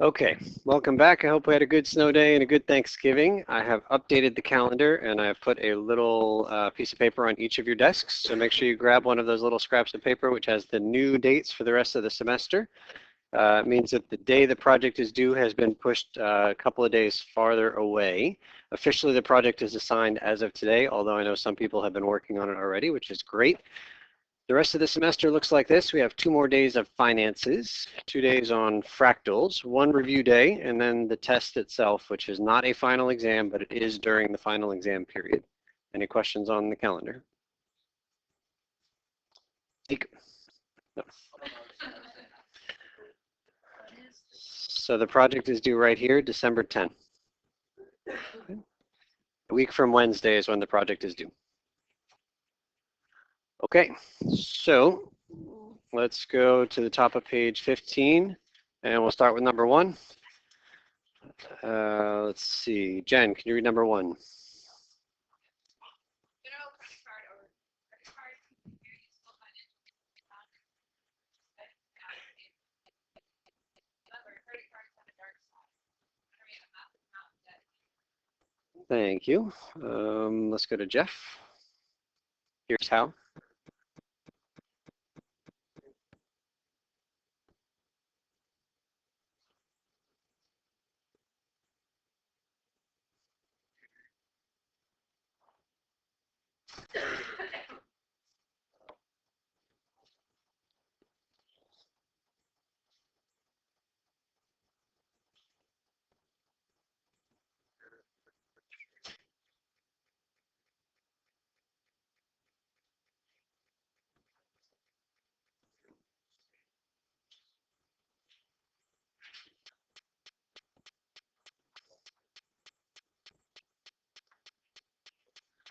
Okay, welcome back. I hope we had a good snow day and a good Thanksgiving. I have updated the calendar and I've put a little piece of paper on each of your desks. So make sure you grab one of those little scraps of paper which has the new dates for the rest of the semester. It means that the day the project is due has been pushed a couple of days farther away. Officially, the project is assigned as of today, although I know some people have been working on it already, which is great. The rest of the semester looks like this. We have 2 more days of finances, 2 days on fractals, 1 review day, and then the test itself, which is not a final exam, but it is during the final exam period. Any questions on the calendar? No. So the project is due right here, December 10th. A week from Wednesday is when the project is due. Okay, so let's go to the top of page 15, and we'll start with number 1. Let's see, Jen, can you read number 1? Thank you. Let's go to Jeff. Here's how.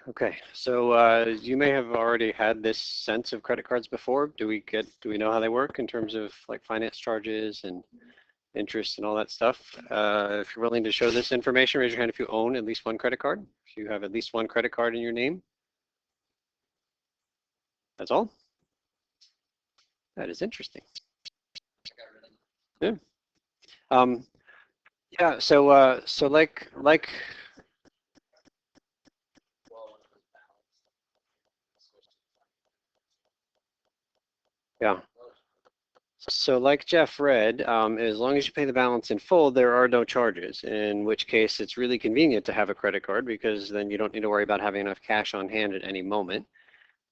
Okay, so you may have already had this sense of credit cards before. Do we know how they work in terms of like finance charges and interest and all that stuff? If you're willing to show this information, raise your hand if you own at least 1 credit card. If you have at least 1 credit card in your name. That's all? That is interesting. Yeah. Yeah, so like yeah. So like Jeff read, as long as you pay the balance in full, there are no charges, in which case it's really convenient to have a credit card because then you don't need to worry about having enough cash on hand at any moment.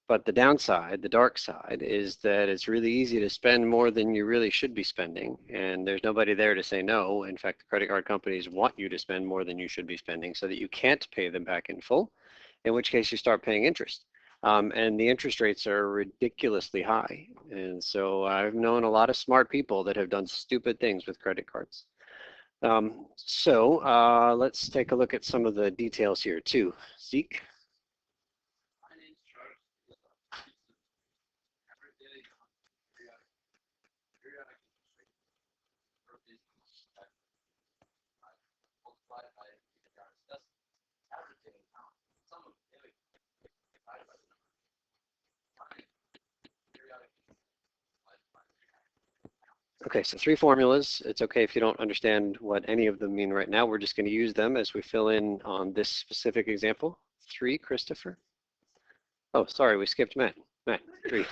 But the downside, the dark side, is that it's really easy to spend more than you really should be spending, and there's nobody there to say no. In fact, the credit card companies want you to spend more than you should be spending so that you can't pay them back in full, in which case you start paying interest. And the interest rates are ridiculously high. And so I've known a lot of smart people that have done stupid things with credit cards. Let's take a look at some of the details here too. Zeke? Okay, so 3 formulas. It's okay if you don't understand what any of them mean right now. We're just going to use them as we fill in on this specific example. 3, Christopher. Oh, sorry, we skipped Matt. Matt, 3.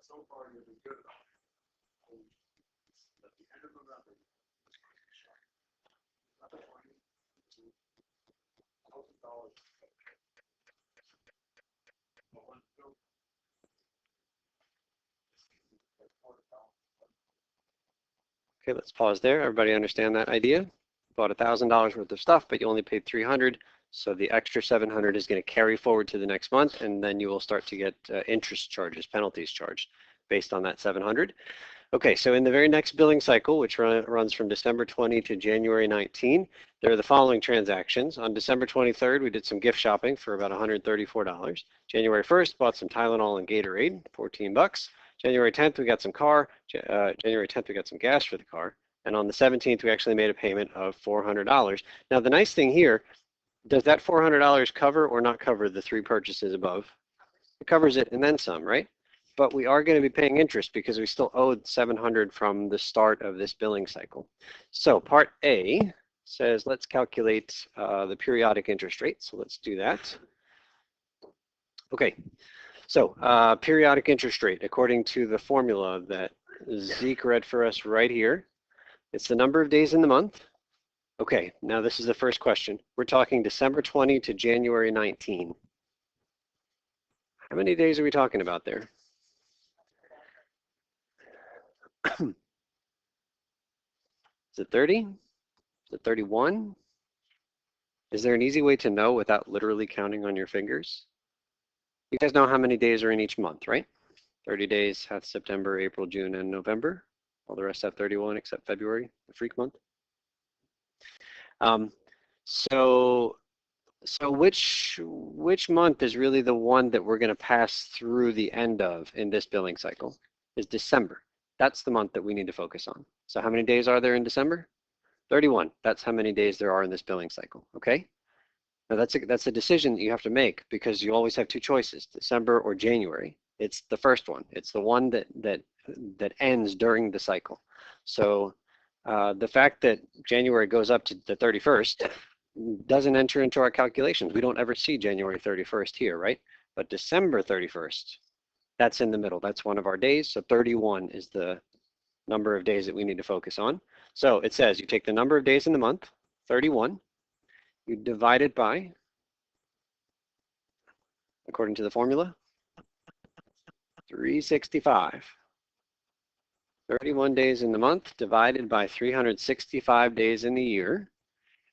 So far, you've been good. At the end of November, okay, let's pause there. Everybody understand that idea? Bought $1,000 worth of stuff, but you only paid 300. So the extra 700 is going to carry forward to the next month, and then you will start to get interest charges, penalties charged based on that 700. Okay, so in the very next billing cycle, which runs from December 20 to January 19, there are the following transactions. On December 23rd, we did some gift shopping for about $134. January 1st, bought some Tylenol and Gatorade, $14. January 10th, we got some January 10th, we got some gas for the car. And on the 17th, we actually made a payment of $400. Now, the nice thing here, does that $400 cover or not cover the 3 purchases above? It covers it and then some, right? But we are going to be paying interest because we still owed $700 from the start of this billing cycle. So part A says let's calculate the periodic interest rate. So let's do that. Okay, so periodic interest rate, according to the formula that Zeke read for us right here, it's the number of days in the month. Okay, now this is the first question. We're talking December 20 to January 19. How many days are we talking about there? Is it 30? Is it 31? Is there an easy way to know without literally counting on your fingers? You guys know how many days are in each month, right? 30 days have September, April, June, and November. All the rest have 31 except February, the freak month. So which month is really the one that we're going to pass through the end of in this billing cycle? Is December. That's the month that we need to focus on. So how many days are there in December? 31. That's how many days there are in this billing cycle, okay? Now that's a decision that you have to make because you always have 2 choices, December or January. It's the first one. It's the one that ends during the cycle. So the fact that January goes up to the 31st doesn't enter into our calculations. We don't ever see January 31st here, right? But December 31st, that's in the middle. That's one of our days. So 31 is the number of days that we need to focus on. So it says you take the number of days in the month, 31, you divide it by, according to the formula, 365. 31 days in the month divided by 365 days in the year.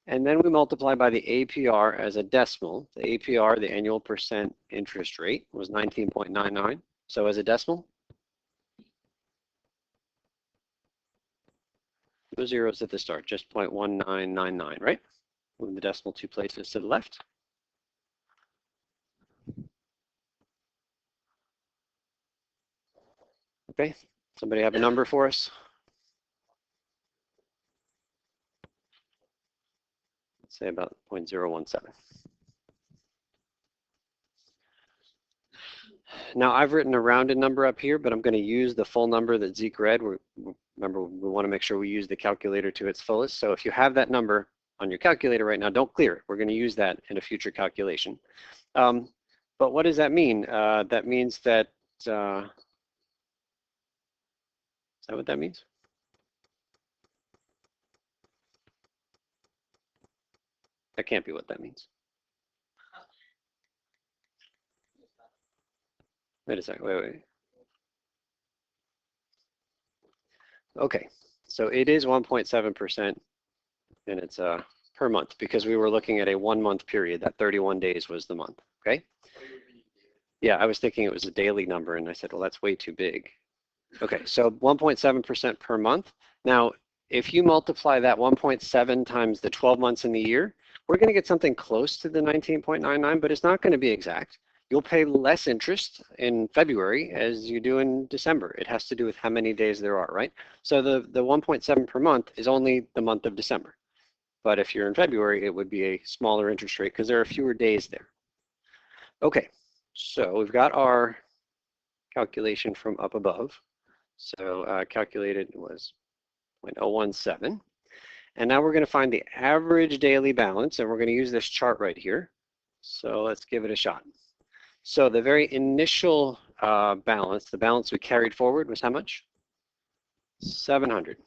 And then we multiply by the APR as a decimal. The APR, the annual percent interest rate, was 19.99. So as a decimal, 2 zeros at the start, just 0.1999, right? Move the decimal 2 places to the left. Okay, somebody have a number for us? Let's say about 0.017. Now I've written a rounded number up here, but I'm going to use the full number that Zeke read. Remember, we want to make sure we use the calculator to its fullest. So if you have that number on your calculator right now, don't clear it. We're going to use that in a future calculation. But what does that mean? That means that, is that what that means? That can't be what that means. Wait a second, wait. Okay, so it is 1.7% and it's per month because we were looking at a 1 month period. That 31 days was the month, okay? Yeah, I was thinking it was a daily number and I said, well, that's way too big. Okay, so 1.7% per month. Now, if you multiply that 1.7 times the 12 months in the year, we're going to get something close to the 19.99, but it's not going to be exact. You'll pay less interest in February as you do in December. It has to do with how many days there are, right? So the 1.7 per month is only the month of December. But if you're in February, it would be a smaller interest rate because there are fewer days there. Okay, so we've got our calculation from up above. So calculated was 0.017. And now we're going to find the average daily balance, and we're going to use this chart right here. So let's give it a shot. So the very initial balance, the balance we carried forward was how much? 700.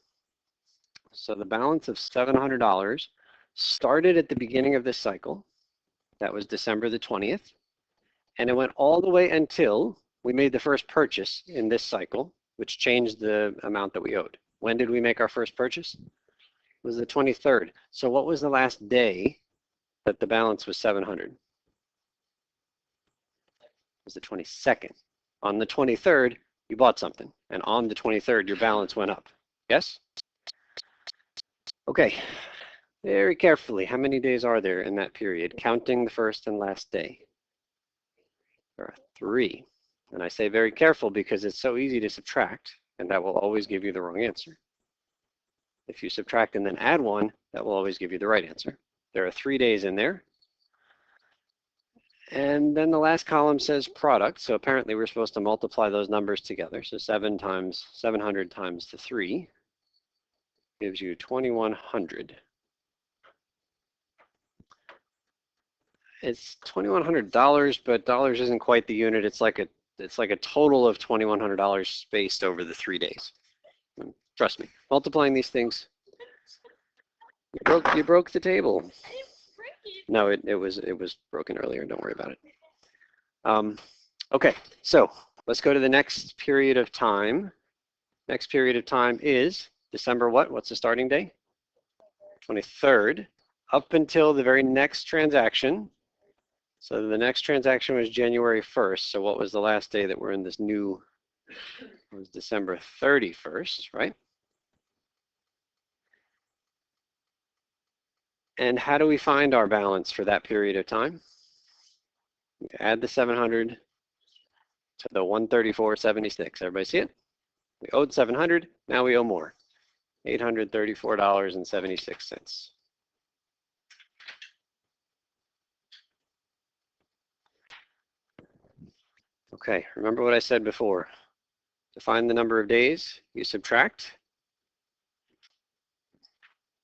So the balance of $700 started at the beginning of this cycle. That was December the 20th. And it went all the way until we made the first purchase in this cycle, which changed the amount that we owed. When did we make our first purchase? It was the 23rd. So what was the last day that the balance was 700? It was the 22nd. On the 23rd, you bought something. And on the 23rd, your balance went up. Yes? Okay. Very carefully, how many days are there in that period, counting the first and last day? There are 3. And I say very careful because it's so easy to subtract, and that will always give you the wrong answer. If you subtract and then add 1, that will always give you the right answer. There are 3 days in there. And then the last column says product. So apparently we're supposed to multiply those numbers together. So 700 times the 3 gives you 2100. It's $2,100, but dollars isn't quite the unit. It's like a total of $2,100 spaced over the 3 days. And trust me, multiplying these things. You broke the table. No, it was broken earlier. Don't worry about it. Okay, so let's go to the next period of time. Next period of time is December what? What's the starting day? 23rd, up until the very next transaction. So the next transaction was January 1st. So what was the last day that we're in this new? It was December 31st, right? And how do we find our balance for that period of time? We add the 700 to the 134.76. Everybody see it? We owed 700, now we owe more. $834.76. Okay, remember what I said before. To find the number of days, you subtract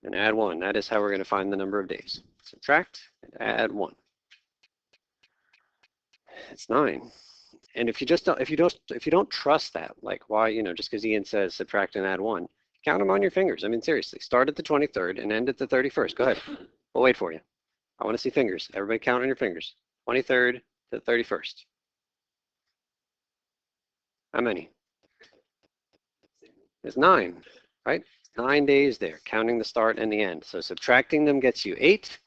and add 1. That is how we're going to find the number of days. Subtract and add 1. It's 9. And if you don't trust that, like why, just because Ian says subtract and add 1, count them on your fingers. I mean, seriously, start at the 23rd and end at the 31st. Go ahead. We'll wait for you. I want to see fingers. Everybody count on your fingers. 23rd to the 31st. How many? It's 9, right? 9 days there, counting the start and the end. So subtracting them gets you 8.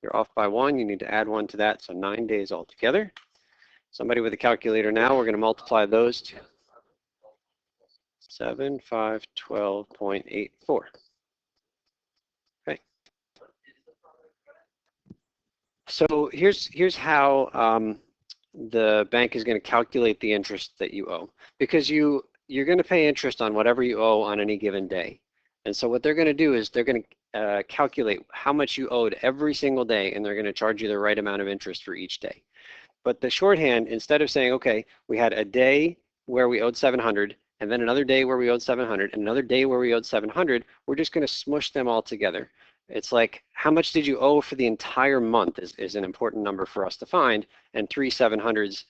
You're off by 1. You need to add 1 to that, so 9 days altogether. Somebody with a calculator now, we're going to multiply those to 7512.84. Okay. So here's how the bank is going to calculate the interest that you owe, because you're going to pay interest on whatever you owe on any given day. And so what they're going to do is they're going to calculate how much you owed every single day, and they're going to charge you the right amount of interest for each day. But the shorthand, instead of saying, okay, we had a day where we owed 700, and then another day where we owed 700, and another day where we owed 700, we're just going to smush them all together. It's like, how much did you owe for the entire month is an important number for us to find, and 3 700s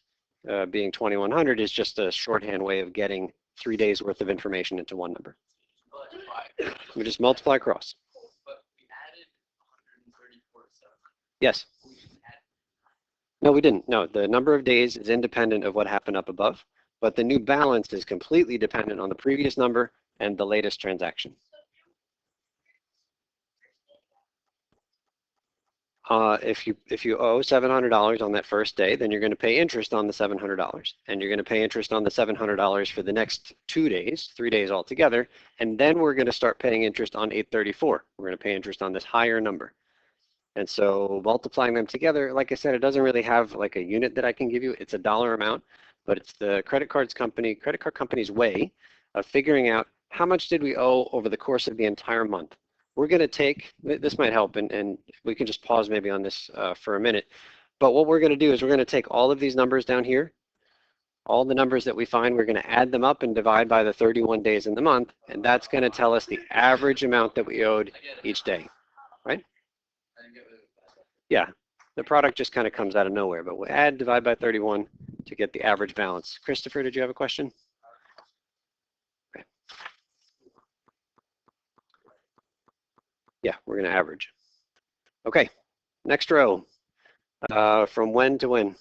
being 2100 is just a shorthand way of getting 3 days worth of information into one number. We just multiply across. Yes. No, we didn't. No, the number of days is independent of what happened up above, but the new balance is completely dependent on the previous number and the latest transaction. If you owe $700 on that first day, then you're going to pay interest on the $700, and you're going to pay interest on the $700 for the next 2 days, 3 days altogether, and then we're going to start paying interest on $834. We're going to pay interest on this higher number. And so multiplying them together, like I said, it doesn't really have like a unit that I can give you. It's a dollar amount, but it's the credit card company's way of figuring out how much did we owe over the course of the entire month. We're going to take, this might help, and we can just pause maybe on this for a minute. But what we're going to do is we're going to take all of these numbers down here, all the numbers that we find, we're going to add them up and divide by the 31 days in the month, and that's going to tell us the average amount that we owed each day, right? Yeah, the product just kind of comes out of nowhere, but we'll add, divide by 31 to get the average balance. Christopher, did you have a question? Okay. Yeah, we're going to average. Okay, next row. From when to when?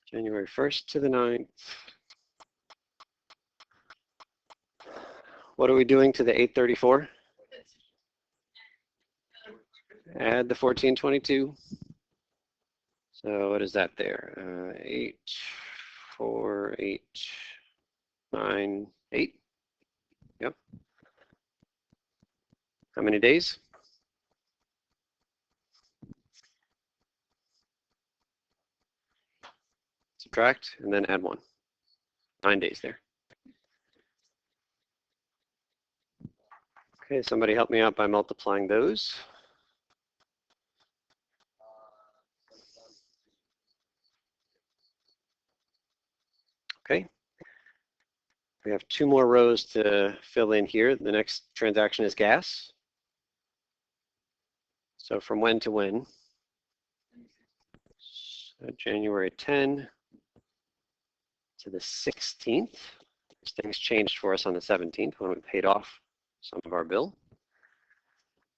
January 1st to the 9th. What are we doing to the 834? Add the 1422. So what is that there? 8, 4, 8, 9, 8. Yep. How many days? Subtract and then add 1. 9 days there. Okay, somebody help me out by multiplying those. Okay. We have 2 more rows to fill in here. The next transaction is gas. So from when to when? So January 10 to the 16th. Things changed for us on the 17th when we paid off some of our bill.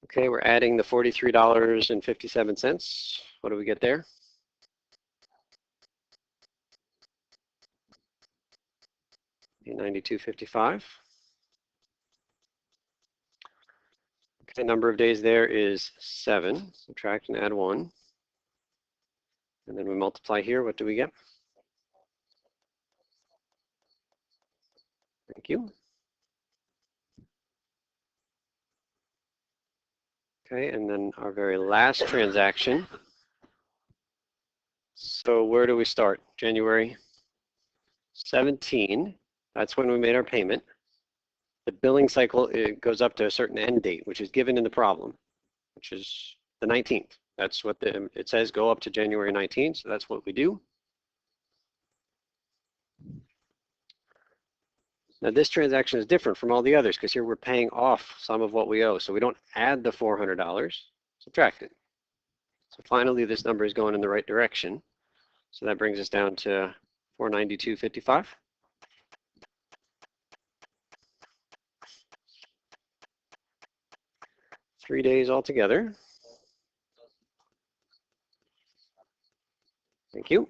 Okay, we're adding the $43.57. What do we get there? $92.55. Okay, number of days there is 7. Subtract and add 1. And then we multiply here. What do we get? Thank you. Okay, and then our very last transaction. So where do we start? January 17. That's when we made our payment. The billing cycle, it goes up to a certain end date, which is given in the problem, which is the 19th. That's what it says, go up to January 19th, so that's what we do. Now this transaction is different from all the others because here we're paying off some of what we owe. So we don't add the $400, subtract it. So finally this number is going in the right direction. So that brings us down to $492.55. Three days altogether. Thank you.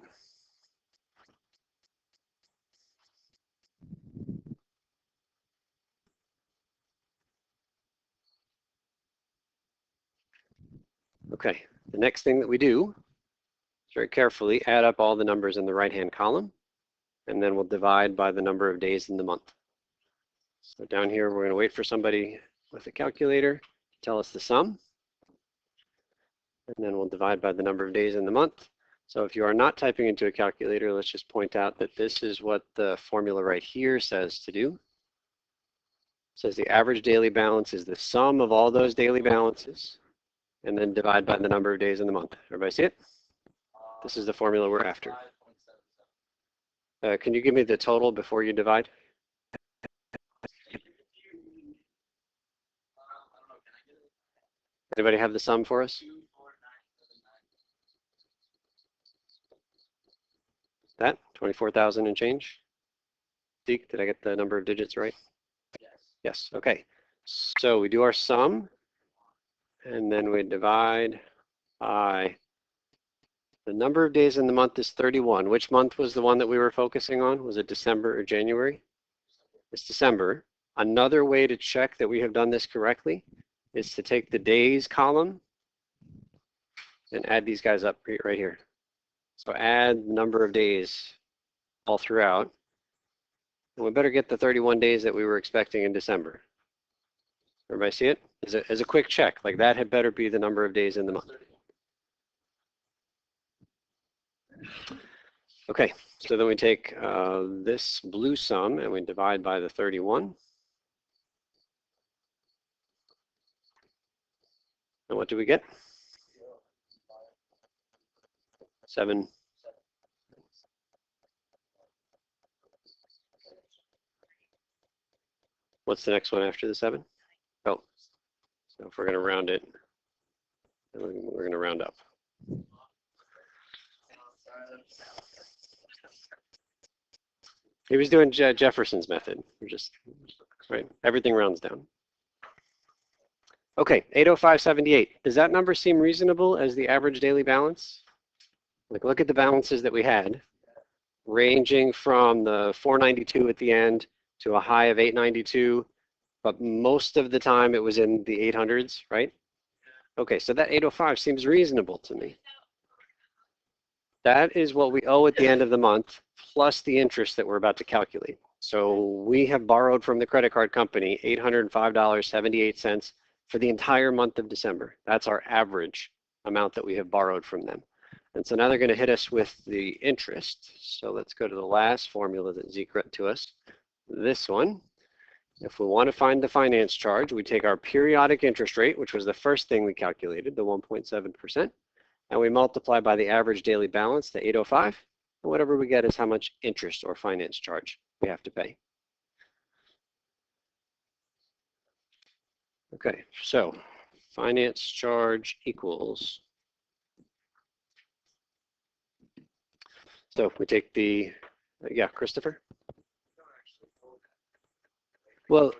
Okay, the next thing that we do is very carefully add up all the numbers in the right-hand column, and then we'll divide by the number of days in the month. So down here, we're going to wait for somebody with a calculator to tell us the sum, and then we'll divide by the number of days in the month. So if you are not typing into a calculator, let's just point out that this is what the formula right here says to do. It says the average daily balance is the sum of all those daily balances, and then divide by the number of days in the month. Everybody see it? This is the formula we're after. Can you give me the total before you divide? Anybody have the sum for us? That, 24,000 and change? Deke, did I get the number of digits right? Yes, okay. So we do our sum, and then we divide by the number of days in the month is 31. Which month was the one that we were focusing on? Was it December or January? It's December. Another way to check that we have done this correctly is to take the days column and add these guys up right here. So add number of days all throughout. And we better get the 31 days that we were expecting in December. Everybody see it? As a quick check, like that had better be the number of days in the month. Okay, so then we take this blue sum and we divide by the 31. And what do we get? 7. What's the next one after the 7? Oh, so if we're going to round it, we're going to round up. He was doing Jefferson's method. We're just, right, everything rounds down. Okay, 805.78. Does that number seem reasonable as the average daily balance? Like, look at the balances that we had, ranging from the 492 at the end to a high of 892, but most of the time it was in the 800s, right? Okay, so that 805 seems reasonable to me. That is what we owe at the end of the month, plus the interest that we're about to calculate. So we have borrowed from the credit card company $805.78 for the entire month of December. That's our average amount that we have borrowed from them. And so now they're going to hit us with the interest. So let's go to the last formula that Zeke wrote to us. This one. If we want to find the finance charge, we take our periodic interest rate, which was the first thing we calculated, the 1.7%, and we multiply by the average daily balance, the 805, and whatever we get is how much interest or finance charge we have to pay. Okay, so finance charge equals, so if we take the, yeah, Christopher? Well,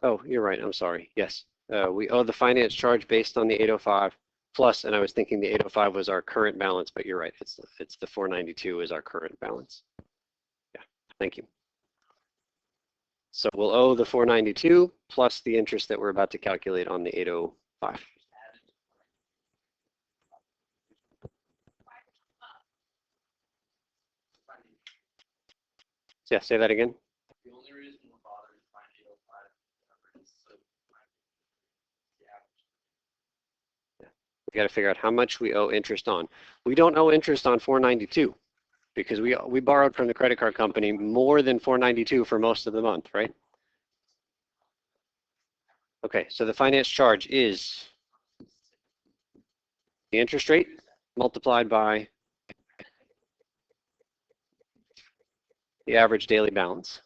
oh, you're right, I'm sorry, yes. We owe the finance charge based on the 805 plus, and I was thinking the 805 was our current balance, but you're right, it's the 492 is our current balance. Yeah, thank you. So we'll owe the 492 plus the interest that we're about to calculate on the 805. Yeah, say that again. The only reason we're bothering to find 805 is so We got to figure out how much we owe interest on. We don't owe interest on 492 because we borrowed from the credit card company more than 492 for most of the month, right? Okay, so the finance charge is the interest rate multiplied by the average daily balance.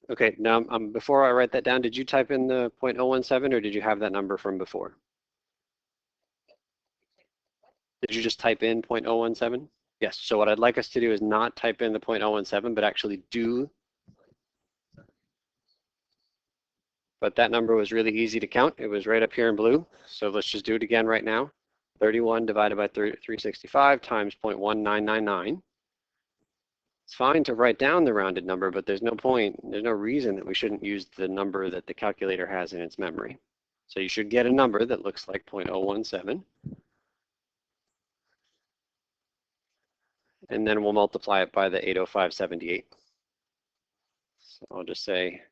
Okay, now before I write that down, did you type in the 0.017 or did you have that number from before? Did you just type in 0.017? Yes, so what I'd like us to do is not type in the 0.017, but actually do. But that number was really easy to count. It was right up here in blue. So let's just do it again right now. 31 divided by 365 times 0.1999. It's fine to write down the rounded number, but there's no reason that we shouldn't use the number that the calculator has in its memory. So you should get a number that looks like 0.017. And then we'll multiply it by the 805.78. So I'll just say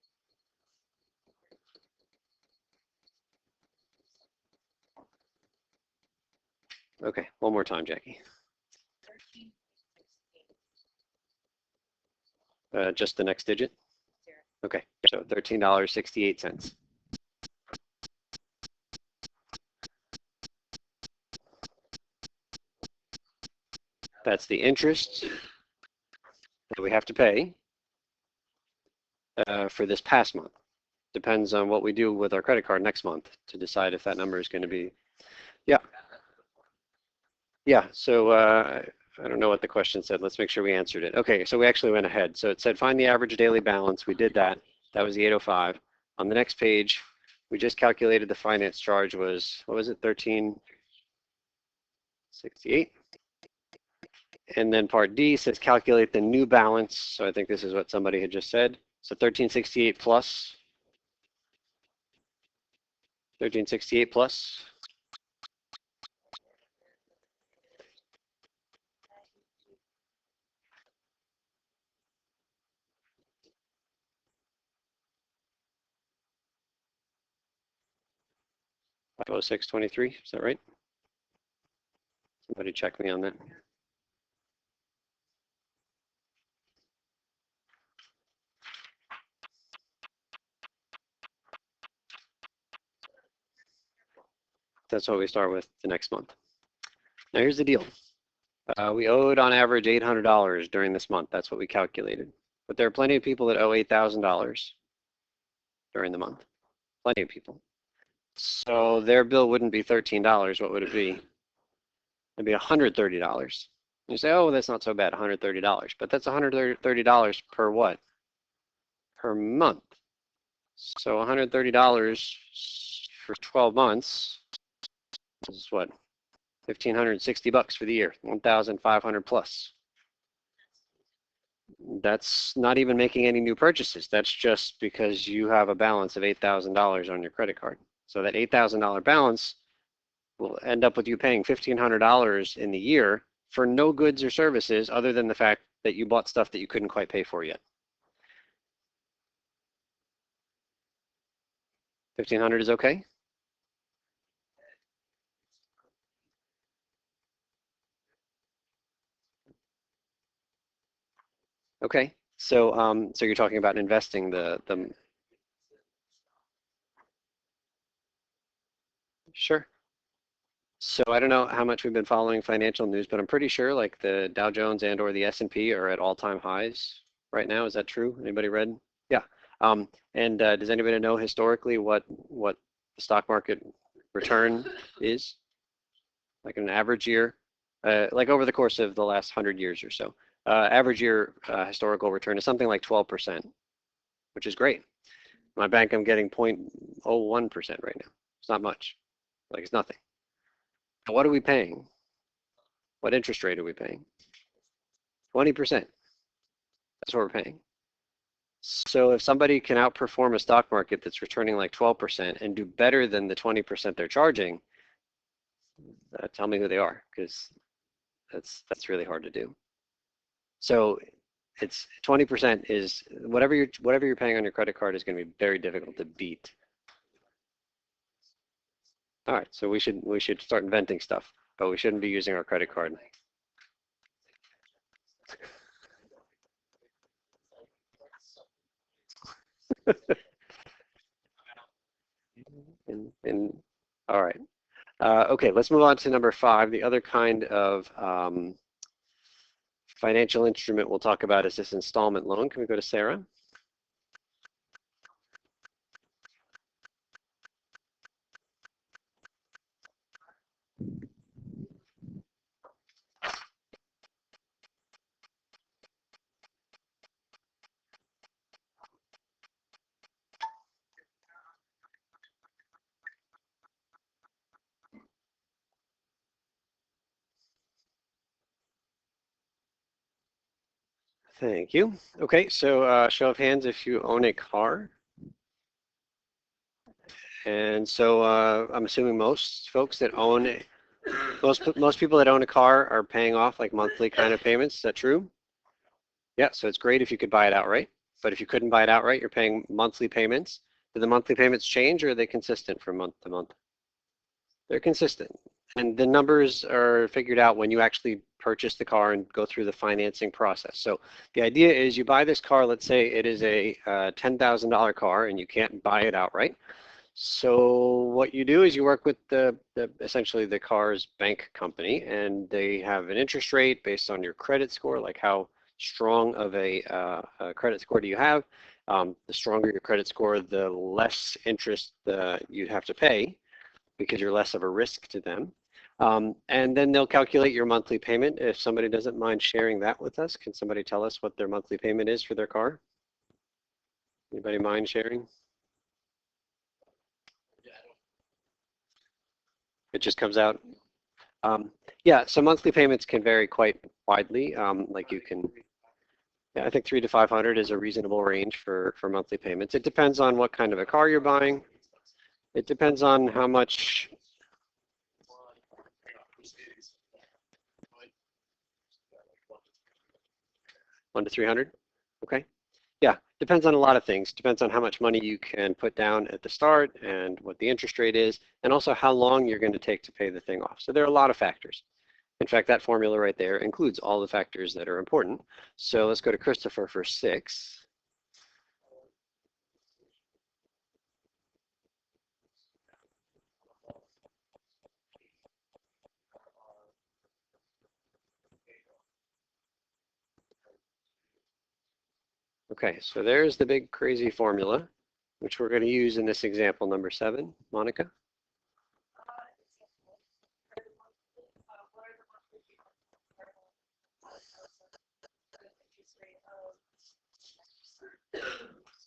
okay, one more time, Jackie. Just the next digit? Okay, so $13.68. That's the interest that we have to pay for this past month. Depends on what we do with our credit card next month to decide if that number is going to be, yeah. Yeah, so I don't know what the question said. Let's make sure we answered it. Okay, so we actually went ahead. So it said find the average daily balance. We did that. That was the 805. On the next page, we just calculated the finance charge was, what was it, 1368. And then part D says calculate the new balance. So I think this is what somebody had just said. So 1368 plus 1368 plus 506.23. Is that right? Somebody check me on that. That's what we start with the next month. Now here's the deal. We owed on average $800 during this month. That's what we calculated. But there are plenty of people that owe $8,000 during the month. Plenty of people. So their bill wouldn't be $13. What would it be? It'd be $130. You say, oh, that's not so bad, $130. But that's $130 per what? Per month. So $130 for 12 months is what? $1,560 for the year, 1,500 plus. That's not even making any new purchases. That's just because you have a balance of $8,000 on your credit card. So that $8,000 balance will end up with you paying $1,500 in the year for no goods or services other than the fact that you bought stuff that you couldn't quite pay for yet. 1,500 is okay? Okay, so so you're talking about investing the sure. So I don't know how much we've been following financial news, but I'm pretty sure like the Dow Jones and or the S&P are at all-time highs right now. Is that true? Anybody read? Yeah. And does anybody know historically what the stock market return is? Like an average year, like over the course of the last 100 years or so. Average year historical return is something like 12%, which is great. My bank, I'm getting 0.01% right now. It's not much. Like it's nothing. What are we paying? What interest rate are we paying? 20%. That's what we're paying. So if somebody can outperform a stock market that's returning like 12% and do better than the 20% they're charging, tell me who they are, because that's really hard to do. So it's 20% is whatever you're paying on your credit card is going to be very difficult to beat. All right, so we should start inventing stuff, but we shouldn't be using our credit card. And all right, okay, let's move on to number 5. The other kind of financial instrument we'll talk about is this installment loan. Can we go to Sarah? Thank you. Okay, so show of hands if you own a car. And so I'm assuming most folks that own, most people that own a car are paying off like monthly kind of payments. Is that true? Yeah, so it's great if you could buy it outright. But if you couldn't buy it outright, you're paying monthly payments. Do the monthly payments change or are they consistent from month to month? They're consistent. And the numbers are figured out when you actually purchase the car and go through the financing process. So the idea is you buy this car, let's say it is a $10,000 car and you can't buy it outright. So what you do is you work with essentially the car's bank company, and they have an interest rate based on your credit score, like how strong of a credit score do you have. The stronger your credit score, the less interest you'd have to pay because you're less of a risk to them. And then they'll calculate your monthly payment. If somebody doesn't mind sharing that with us, can somebody tell us what their monthly payment is for their car? Anybody mind sharing? It just comes out. Yeah, so monthly payments can vary quite widely. Like you can, yeah, I think 300 to 500 is a reasonable range for monthly payments. It depends on what kind of a car you're buying. It depends on how much. 1 to 300. Okay. Yeah, depends on a lot of things. Depends on how much money you can put down at the start and what the interest rate is, and also how long you're going to take to pay the thing off. So there are a lot of factors. In fact, that formula right there includes all the factors that are important. So let's go to Christopher for 6. Okay, so there's the big crazy formula, which we're going to use in this example number 7. Monica?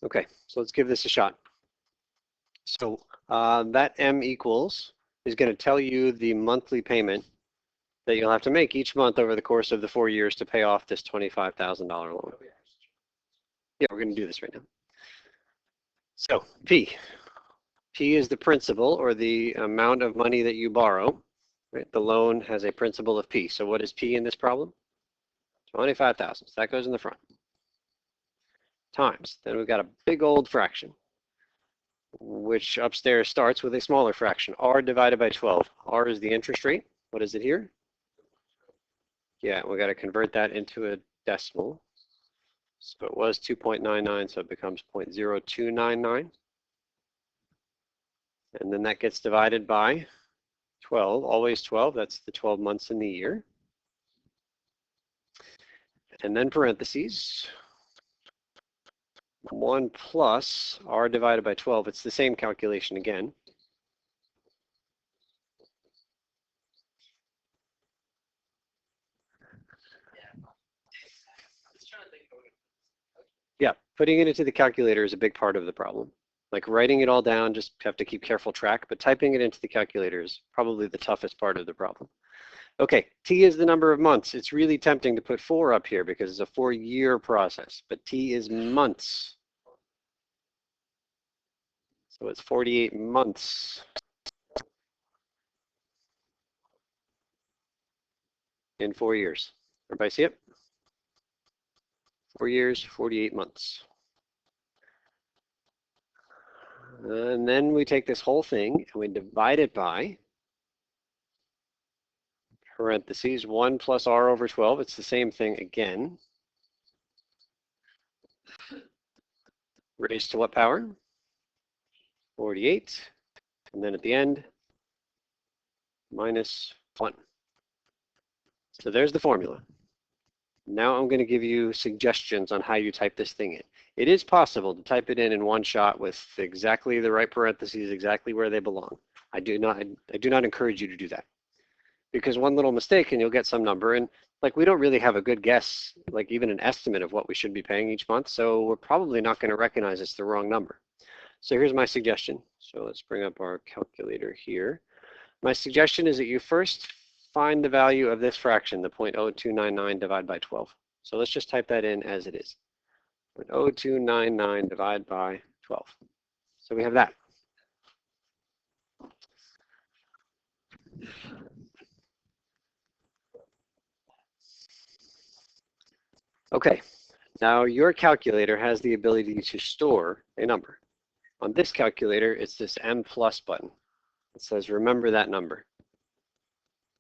Okay, so let's give this a shot. So that M equals is going to tell you the monthly payment that you'll have to make each month over the course of the 4 years to pay off this $25,000 loan. Yeah, we're going to do this right now. So P. P is the principal, or the amount of money that you borrow. Right? The loan has a principal of P. So what is P in this problem? 25,000. So that goes in the front. Times. Then we've got a big old fraction, which upstairs starts with a smaller fraction, R divided by 12. R is the interest rate. What is it here? Yeah, we got to convert that into a decimal. So it was 2.99, so it becomes 0.0299. And then that gets divided by 12, always 12. That's the 12 months in the year. And then parentheses, 1 plus r divided by 12. It's the same calculation again. Yeah, putting it into the calculator is a big part of the problem. Like writing it all down, just have to keep careful track, but typing it into the calculator is probably the toughest part of the problem. Okay, T is the number of months. It's really tempting to put 4 up here because it's a 4-year process, but T is months. So it's 48 months in 4 years. Everybody see it? 4 years, 48 months. And then we take this whole thing and we divide it by parentheses 1 plus r over 12. It's the same thing again. Raised to what power? 48. And then at the end, minus 1. So there's the formula. Now I'm going to give you suggestions on how you type this thing in. It is possible to type it in one shot with exactly the right parentheses, exactly where they belong. I do not encourage you to do that. Because one little mistake and you'll get some number, and like we don't really have a good guess, like even an estimate of what we should be paying each month, so we're probably not going to recognize it's the wrong number. So here's my suggestion. So let's bring up our calculator here. My suggestion is that you first find the value of this fraction, the 0.0299 divided by 12. So let's just type that in as it is. 0.0299 divided by 12. So we have that. Okay, now your calculator has the ability to store a number. On this calculator, it's this M plus button. It says, remember that number.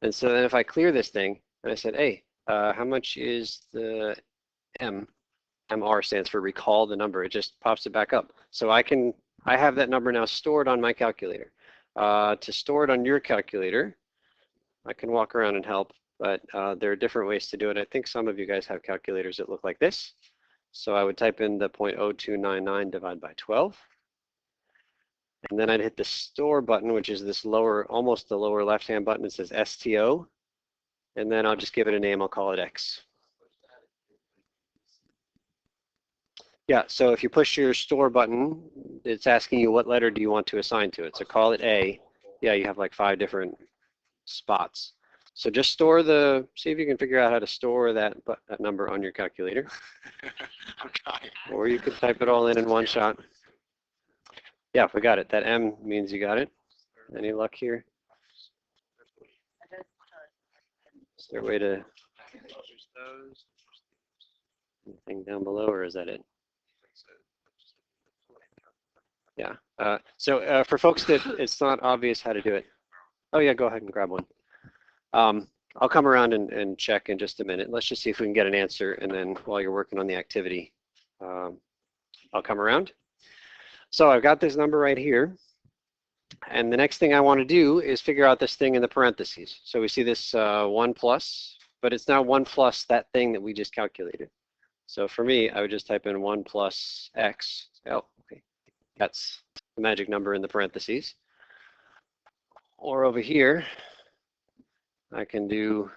And so then if I clear this thing, and I said, hey, how much is the M? MR stands for recall the number. It just pops it back up. So I have that number now stored on my calculator. To store it on your calculator, I can walk around and help, but there are different ways to do it. I think some of you guys have calculators that look like this. So I would type in the 0.0299 divided by 12. And then I'd hit the store button, which is this lower, almost the lower left-hand button. It says STO. And then I'll just give it a name. I'll call it X. Yeah, so if you push your store button, it's asking you what letter do you want to assign to it. So call it A. Yeah, you have like 5 different spots. So just store see if you can figure out how to store that number on your calculator. Okay. Or you could type it all in one shot. Yeah, we got it. That M means you got it. Any luck here? Is there a way to anything down below, or is that it? Yeah. So for folks that it's not obvious how to do it. Oh yeah, go ahead and grab one. I'll come around and check in just a minute. Let's just see if we can get an answer, and then while you're working on the activity, I'll come around. So I've got this number right here. And the next thing I want to do is figure out this thing in the parentheses. So we see this 1 plus, but it's now 1 plus that thing that we just calculated. So for me, I would just type in 1 plus x. Oh, okay. That's the magic number in the parentheses. Or over here, I can do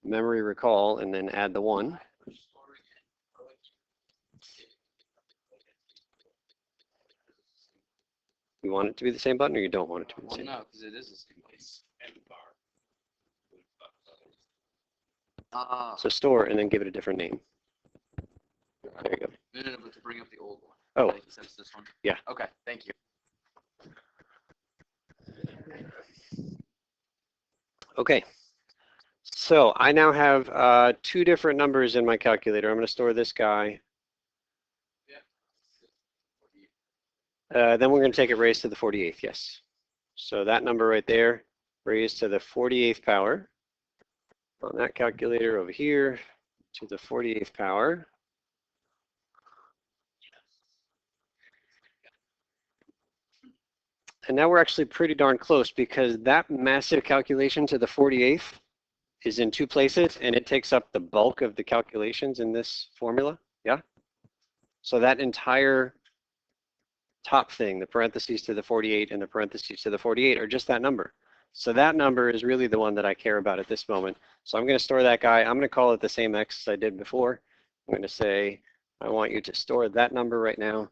memory recall and then add the 1. You want it to be the same button, or you don't want it to be the same? No, because it is the same place. So store and then give it a different name. There you go. No, but to bring up the old one. Oh. Like, since this one. Yeah. Okay, thank you. Okay. So I now have 2 different numbers in my calculator. I'm going to store this guy. Then we're going to take it raised to the 48th, yes. So that number right there, raised to the 48th power. On that calculator over here, to the 48th power. And now we're actually pretty darn close because that massive calculation to the 48th is in two places and it takes up the bulk of the calculations in this formula. Yeah. So that entire top thing, the parentheses to the 48 and the parentheses to the 48 are just that number. So that number is really the one that I care about at this moment. So I'm going to store that guy. I'm going to call it the same X as I did before. I'm going to say, I want you to store that number right now.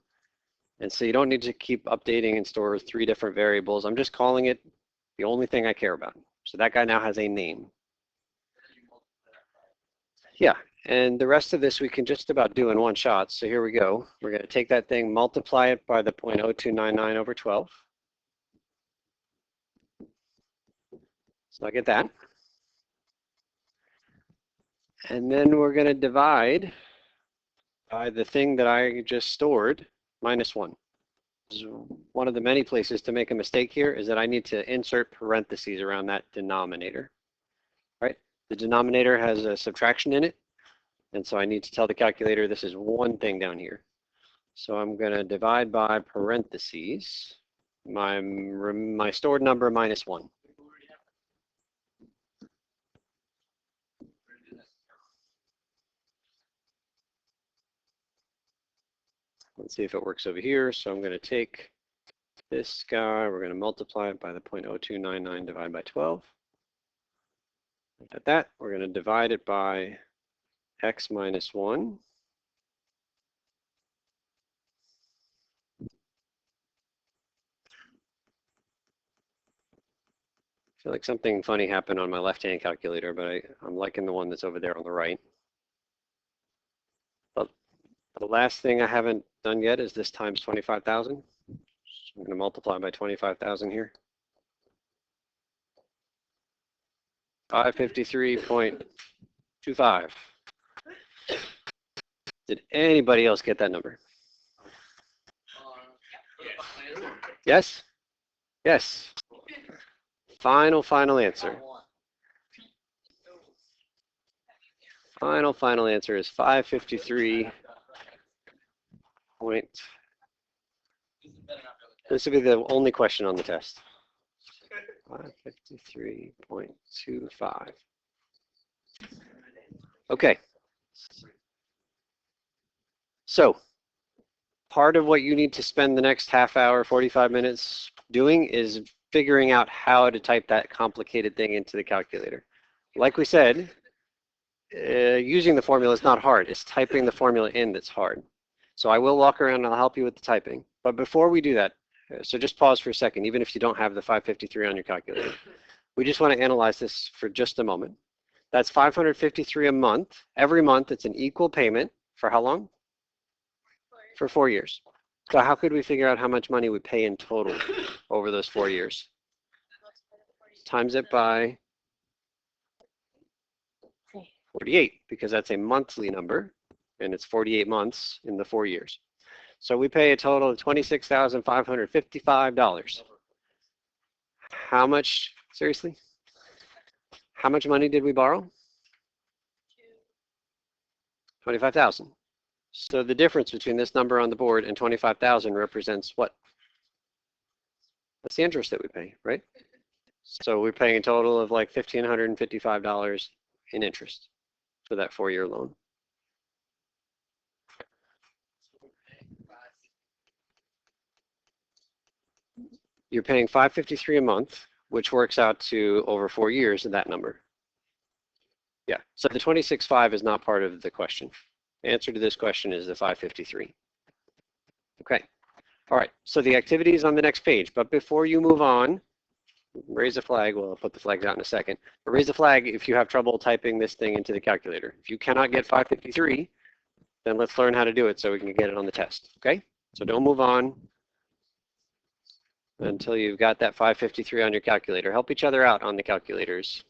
And so you don't need to keep updating and store 3 different variables. I'm just calling it the only thing I care about. So that guy now has a name. Yeah, and the rest of this we can just about do in one shot. So here we go. We're going to take that thing, multiply it by the 0.0299 over 12. So I get that. And then we're going to divide by the thing that I just stored, minus 1. One of the many places to make a mistake here is that I need to insert parentheses around that denominator. Right? The denominator has a subtraction in it. And so I need to tell the calculator this is one thing down here. So I'm going to divide by parentheses my stored number minus 1. Let's see if it works over here. So I'm going to take this guy, we're going to multiply it by the 0.0299 divided by 12. At that, we're going to divide it by x minus 1. I feel like something funny happened on my left-hand calculator, but I'm liking the one that's over there on the right. But the last thing I haven't done yet is this times 25,000. So I'm going to multiply by 25,000 here. 553.25. Did anybody else get that number? Yes? Yes. Final answer. Final answer is 553. This will be the only question on the test. 553.25. Okay. So part of what you need to spend the next half hour, 45 minutes doing is figuring out how to type that complicated thing into the calculator. Like we said, using the formula is not hard. It's typing the formula in that's hard. So I will walk around and I'll help you with the typing. But before we do that, so just pause for a second, even if you don't have the 553 on your calculator. We just want to analyze this for just a moment. That's 553 a month. Every month it's an equal payment for how long? For 4 years. So how could we figure out how much money we pay in total over those 4 years? Times it by 48, because that's a monthly number, and it's 48 months in the 4 years. So we pay a total of $26,555. How much, seriously? How much money did we borrow? 25,000. So the difference between this number on the board and 25,000 represents what? That's the interest that we pay, right? So we're paying a total of like $1,555 in interest for that 4-year loan. You're paying $553 a month, which works out to over 4 years of that number. Yeah, so the 26.5 is not part of the question. The answer to this question is the 553. Okay, all right, so the activity is on the next page, but before you move on, raise a flag. Well, I'll put the flags out in a second. But raise a flag if you have trouble typing this thing into the calculator. If you cannot get 553, then let's learn how to do it so we can get it on the test, okay? So don't move on until you've got that 553 on your calculator. Help each other out on the calculators.